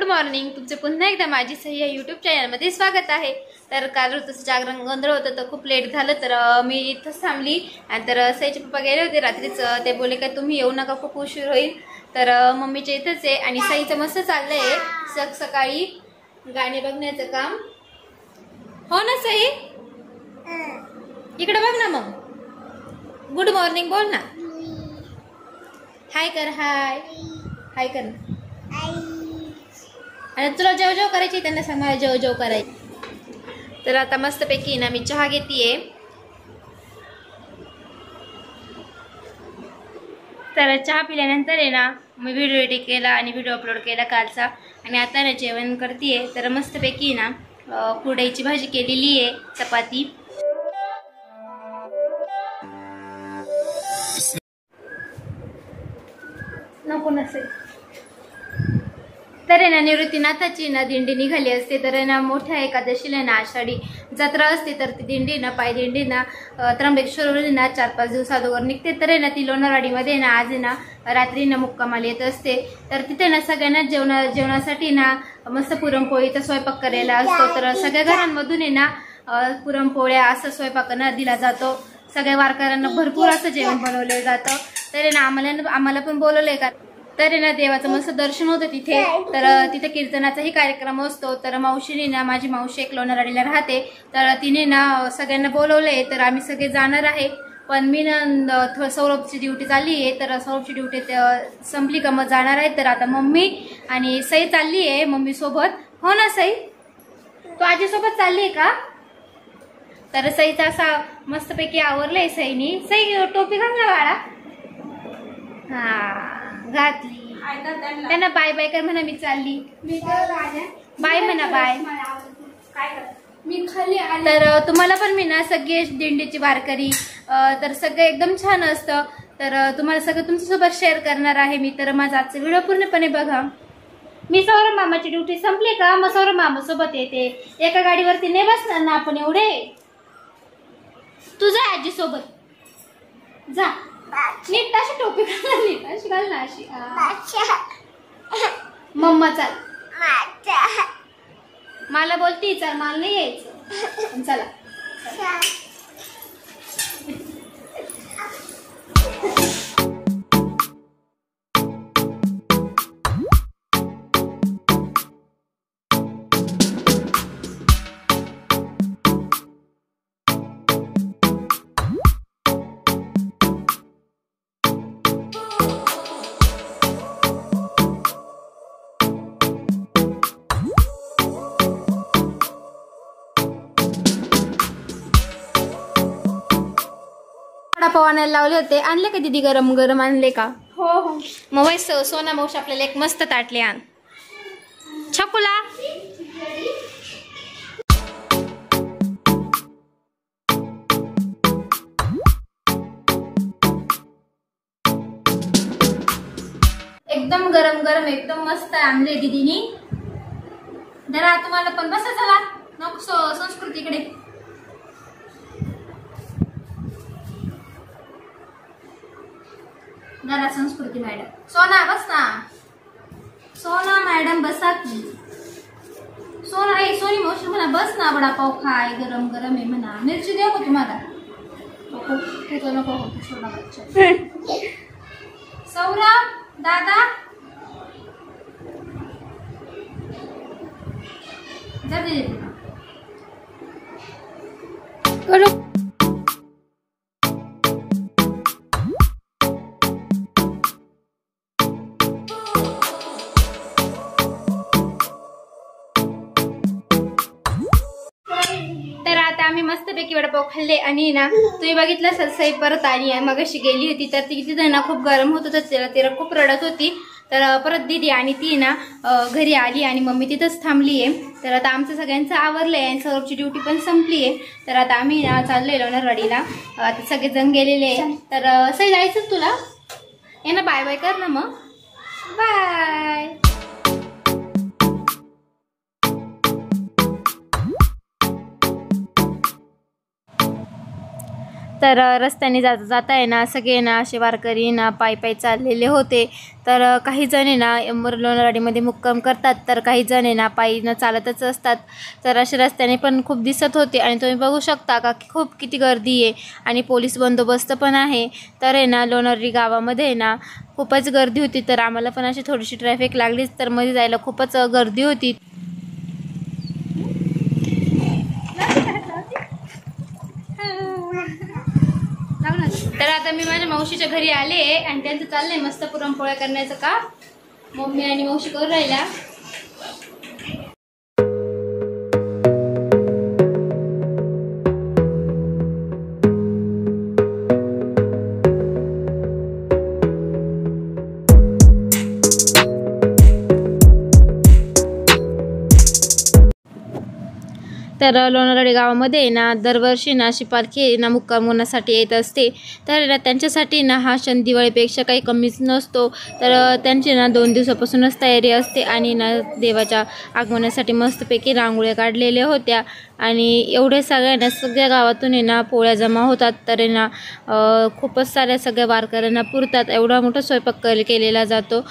Morning, तुमचे पुन्हा एकदा माझी सही या यूट्यूब चॅनलमध्ये स्वागत आहे। तर काल ऋतूचं जागरण गोंधळ होतं तर खूप लेट झालं, तर मी इथंच थांबली आणि तर सईचे पप्पा गेले होते रात्रीच। ते बोले काय तुम्ही येऊ नका, खूप उशीर होईल। तर मम्मीच्या इथंच आहे आणि सईचं मस्त चाललंय सकाळी गाणी बघण्याचं काम। हो ना सई, इकडे बघ ना, मग गुड मॉर्निंग बोल ना, हाय कर, हाय हाय कर ना। आणि तुला जेव जेव करायची, त्यांना सांगा जेव जेव करायची। तर आता मस्तपैकी ना मी चहा घेतीये। तर चहा पिल्यानंतर आहे ना मी व्हिडिओ एडिट केला आणि व्हिडिओ अपलोड केला कालचा, आणि आता ना जेवण करतीये। तर मस्तपैकी ना कुरडईची भाजी केलेली आहे, चपाती। नको नसेल तर ना निवृत्तीनाथाची ना दिंडी निघाली असते। तर ना मोठ्या एकादशीला ना आषाढी जत्रा असते, तर ती दिंडी ना पाय दिंडी ना त्र्यंबकेश्वरवरून ना 4-5 दिवस अगोदर निघते। तर ना ती लोणारवाडीमध्ये ना आज ना रात्री ना मुक्कामाला येत असते। तर तिथे ना सगळ्यांना जेवणासाठी ना मस्त पुरणपोळीचा स्वयंपाक करायला असतो। तर सगळ्या घरांमधून आहे ना पुरणपोळ्या असं स्वयंपाक दिला जातो। सगळ्या वारकऱ्यांना भरपूर असं जेवण बनवलं जातं। तर ना आम्हाला पण बोलवलंय का, तर ना देवाचं मस्त दर्शन होतं तिथे। तर तिथे कीर्तनाचाही कार्यक्रम असतो। तर मावशीने ना, माझी मावशी एक लोणारवाडीला राहते, तर तिने ना सगळ्यांना बोलवलंय। तर आम्ही सगळे जाणार आहे, पण मी ना सौरभची ड्युटी चालली आहे। तर सौरभची ड्युटी संपली का मग जाणार आहे। तर आता मम्मी आणि सई चालली आहे मम्मी सोबत। हो ना सई, तू आजी सोबत चालली आहे का? तर सईचा असा मस्तपैकी आवरलंय सईनी। सई टोपी घाल ना बाळा, हा घातली। त्यांना बाय बाय कर म्हणा, मी चालली बाय म्हणा, बाय। मी खाली तर तुम्हाला पण मी ना सगळे दिंडीची वारकरी तर सगळं एकदम छान असतं। तर तुम्हाला सगळं तुमच्यासोबत शेअर करणार आहे मी। तर माझा आजचा व्हिडिओ पूर्णपणे बघा। मी सौरभ मामाची ड्युटी संपली का मग सौरभ मामा सोबत येते। एका गाडीवरती नाही बसणार ना आपण एवढे। तू जा आजी सोबत जा, नीट अशी टोपी घाल, नीट अशी घाल ना, अशी मम्मा चाल, मला बोलती चल, मला नाही यायचं, चला। वडापाव आणायला लावले होते, आणले का दीदी? गरम गरम आणले का? हो हो। मग वैस सोना मावशी आपल्याला एक मस्त ताटले आण, छकुला। एकदम गरम गरम एकदम मस्त आणले दीदीनी। जरा तुम्हाला पण बसा, चला नको संस्कृतीकडे। जरा संस्कृती मॅडम, सोना बस ना, सोना मॅडम बसा की। सोना आई, सोनी मावशी म्हणा बस ना, वडापाव खाय, गरम गरम आहे म्हणा। मिरची देऊ का तुम्हाला? नको नको, सोना बच्चा। सौरभ दादा जा दे करू। तर आता आम्ही मस्तपैकी वडापाव खाल्ले आणि ना तुम्ही बघितलं असेल सई परत आली आहे, मगाशी गेली होती तर ती तिथे ना खूप गरम होत होतं, तिला खूप रडत होती। तर परत दीदी आणि ती ना घरी आली आणि मम्मी तिथंच थांबली आहे। तर आता आमचं सगळ्यांचं आवरलंय आणि सौरभची ड्युटी पण संपली आहे। तर आता आम्ही ना चाललोय लोणारवाडीला, आता सगळे जण गेलेले आहे। तर सई जायचं तुला? ये ना, बाय बाय कर ना, मग बाय। तर रस्त्याने जाता आहे ना सगळे ना असे वारकरी ना पायी चाललेले होते. तर काही जण आहे ना लोणारवाडीमध्ये मुक्काम करतात, तर काही जण आहे ना पायी न चालतच असतात. तर असे रस्त्याने पण खूप दिसत होते आणि तुम्ही बघू शकता का खूप किती गर्दी आहे आणि पोलीस बंदोबस्त पण आहे. तर आहे ना लोणारवाडी गावामध्ये ना खूपच गर्दी होती. तर आम्हाला पण अशी थोडीशी ट्रॅफिक लागलीच, तर मध्ये जायला खूपच गर्दी होती. तर आता मी माझ्या मावशीच्या घरी आले आणि त्यांचं चाललंय मस्त पुरणपोळ्या करण्याचं का मम्मी आणि मावशी करून राहिल्या. तर लोणारवाडी गावामध्ये ना दरवर्षी ना अशी पालखी ना मुक्काम होण्यासाठी येत असते. तर त्यांच्यासाठी ना हा क्षण दिवाळीपेक्षा काही कमीच नसतो. तर त्यांची ना 2 दिवसापासूनच तयारी असते आणि ना देवाच्या आगमनासाठी मस्तपैकी रांगोळ्या काढलेल्या होत्या आणि एवढे सगळ्या गावातून ना पोळ्या जमा होतात. तर ना खूपच साऱ्या सगळ्या वारकऱ्यांना पुरतात, एवढा मोठा स्वयंपाक केलेला जातो.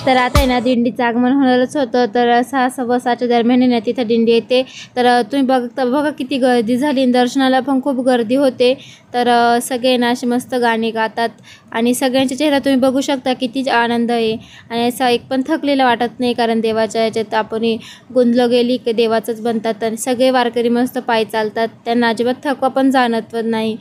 तर आता आहे ना दिंडीचं आगमन होणारच होतं. तर 6:15 दरम्यान ना तिथं दिंडी येते. तर तुम्ही बघा किती गर्दी झाली, दर्शनाला पण खूप गर्दी होते. तर सगळे ना असे मस्त गाणे गातात आणि सगळ्यांच्या चेहरा तुम्ही बघू शकता किती आनंद आहे आणि असा एक पण थकलेला वाटत नाही, कारण देवाच्या याच्यात आपण गुंतलं गेली की देवाचंच बनतात आणि सगळे वारकरी मस्त पायी चालतात, त्यांना अजिबात थकवा पण जाणवत नाही.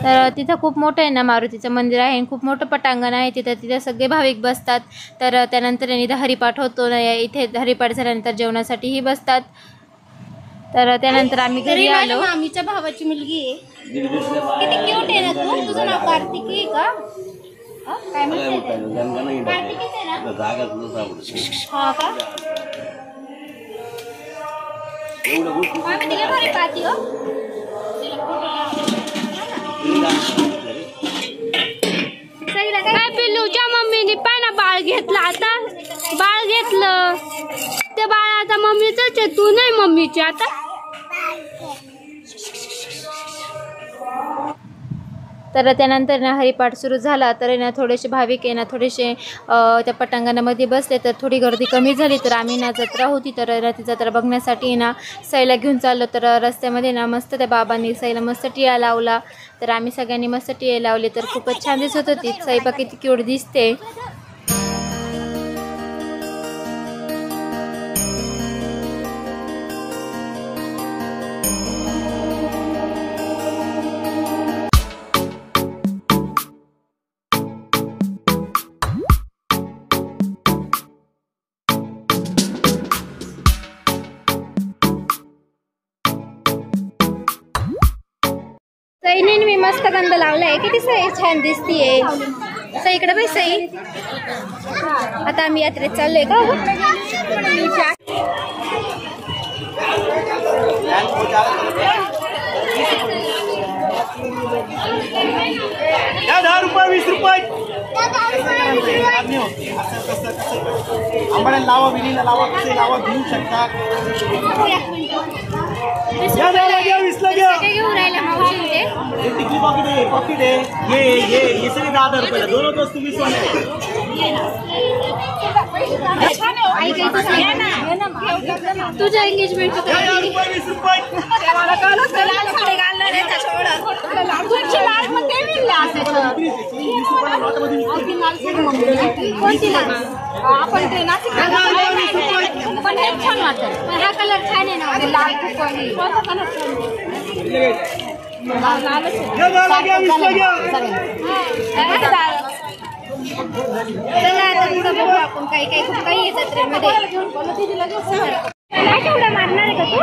तर तिथं खूप मोठं आहे ना मारुतीचं मंदिर आहे, खूप मोठं पटांगण आहे तिथं सगळे भाविक बसतात. तर त्यानंतर इथं हरिपाठ होतो ना, इथे हरिपाठ झाल्यानंतर जेवणासाठीही बसतात. तर त्यानंतर आम्ही घरी आलो. मामीच्या भावाची मुलगी आहे, किती क्यूट आहे ना तू. तुझं नाव कार्तिकी आहे का? काय म्हणते कार्तिकीच आहे ना? हा का? मामी तिला घरी पाहती हो. काय पिल्लूच्या मम्मीने पाय ना बाळ घेतलं, आता बाळ घेतलं ते बाळ आता मम्मीच आहे, तू नाही मम्मीची आता. तर त्यानंतर ना हरिपाठ सुरू झाला. तर ना थोडेसे भाविक आहे ना थोडेसे त्या पटांगणामध्ये बसले, तर थोडी गर्दी कमी झाली. तर आम्ही ना जत्रा होती, तर ती जत्रा बघण्यासाठी ना सईला घेऊन चाललो. तर रस्त्यामध्ये ना मस्त त्या बाबांनी सईला मस्त टिया लावला. तर आम्ही सगळ्यांनी मस्त टिया लावले. तर खूपच छान दिसत होती सई, बघ किती क्यूट दिसते. सईने मी मस्त गंध लावलाय, किती छान दिसतीये. सई इकडे बाई सई. आता आम्ही यात्रेत चाललोय का. ₹10 ₹20 आंबाड्याला लावा, विलीला लावा, कसे लावा घेऊ शकता. घेऊन राहिले मावशी ते. टिकली पॉकेट आहे ये सगळे ₹10 दोन वस्तू 20 तुझ्या एंगेजमेंट आपण ते नाशिक पण हे छान वाटतं. हा कलर छान आहे ना. लाल चला आता पुढे बघू आपण काही काही खूप काही येतात जत्रेमध्ये. केवढा मारणार आहे का तू.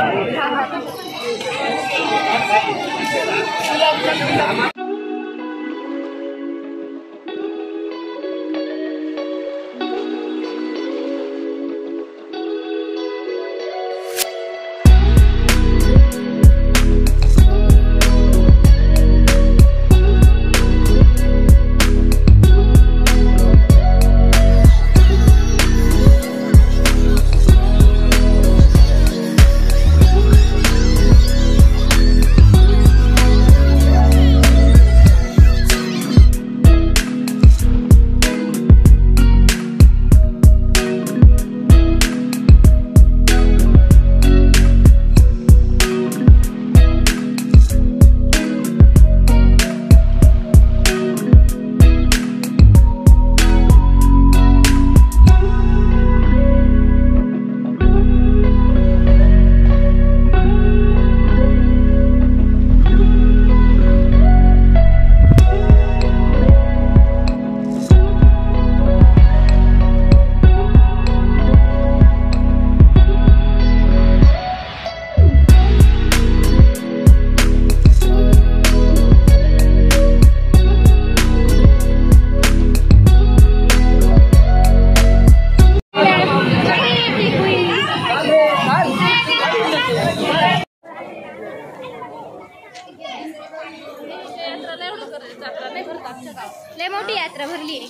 लय मोठी यात्रा भरली आहे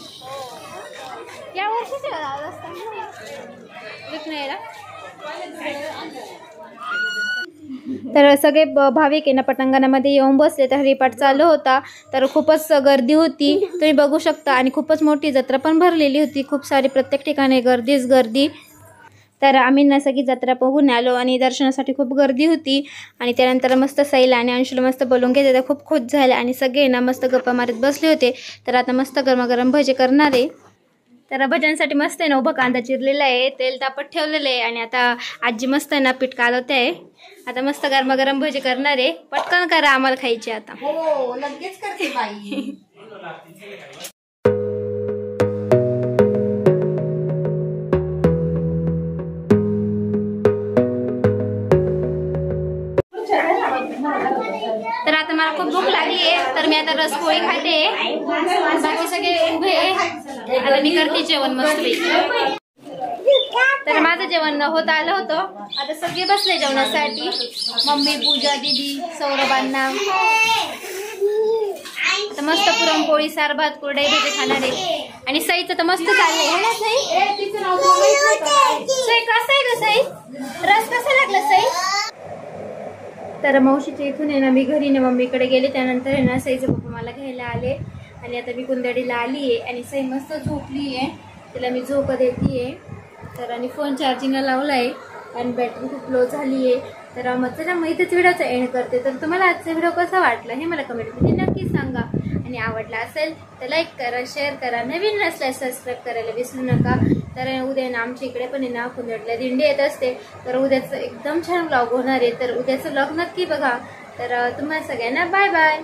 या वर्षी. तर सगळे भाविक आहे ना पटांगणामध्ये येऊन बसले. तर हरिपाठ चालू होता. तर खूपच गर्दी होती तुम्ही बघू शकता. आणि खूपच मोठी जत्रा पण भरलेली होती. खूप सारी प्रत्येक ठिकाणी गर्दीच गर्दी. तर आम्ही ना सगळी जत्रा बघून आलो आणि दर्शनासाठी खूप गर्दी होती. आणि त्यानंतर मस्त सैला आणि अंशुला मस्त बोलून घेतले. तर खूप खुश झाले आणि सगळे ना मस्त गप्पा मारत बसले होते. तर आता मस्त गरमागरम भजे करणार आहे. तर भज्यांसाठी मस्त आहे ना उभा कांदा चिरलेला आहे. तेल तापत ठेवलेलं आहे. आणि आता आजी मस्त आहे ना पीठ कालवते आहे. आता मस्त गरमागरम भजे करणार आहे. पटकन करा आम्हाला खायचे आता. हो लगेच करते बाई. तर आता मला खूप भूक लागली आहे. तर मी आता रसपोळी खाते. बाकी सगळे उभे. आता मी करते जेवण मस्त. तर माझं जेवण होत आलं होतं. आता सगळे बसले जेवणासाठी. मम्मी, पूजा, दीदी, सौरभांना. आता मस्त पुरणपोळी, सार भात, कुरडई भजे खाणार आहे. आणि सईचं तर मस्त चाललंय है ना सई. सई कसं आहे ग सई. रस कसा लागला सई. तर मावशीच्या इथून आहे ना मी घरी ना मम्मीकडे गेले. त्यानंतर आहे ना सईचे पप्पा मला घ्यायला आले. आणि आता मी कुंदडीला आली आहे. आणि सई मस्त झोपली आहे. तिला मी झोप देते आहे. तर आणि फोन चार्जिंगला लावला आहे. आणि बॅटरी खूप लो झाली आहे. तर मग चला मग इथेच व्हिडिओचा एंड करते. तर तुम्हाला आजचा व्हिडिओ कसा वाटला हे मला कमेंटमध्ये नक्की सांगा. आणि आवडला असेल तर लाईक करा, शेअर करा. नवीन नसल्यास सबस्क्राईब करायला विसरू नका. तर उद्या ना आमच्या इकडे पण आहे ना कुंदडला दिंडी येत असते. तर उद्याचं एकदम छान व्लॉग होणार आहे. तर उद्याचं व्लॉग नक्की बघा. तर तुम्हाला सगळ्यांना बाय बाय.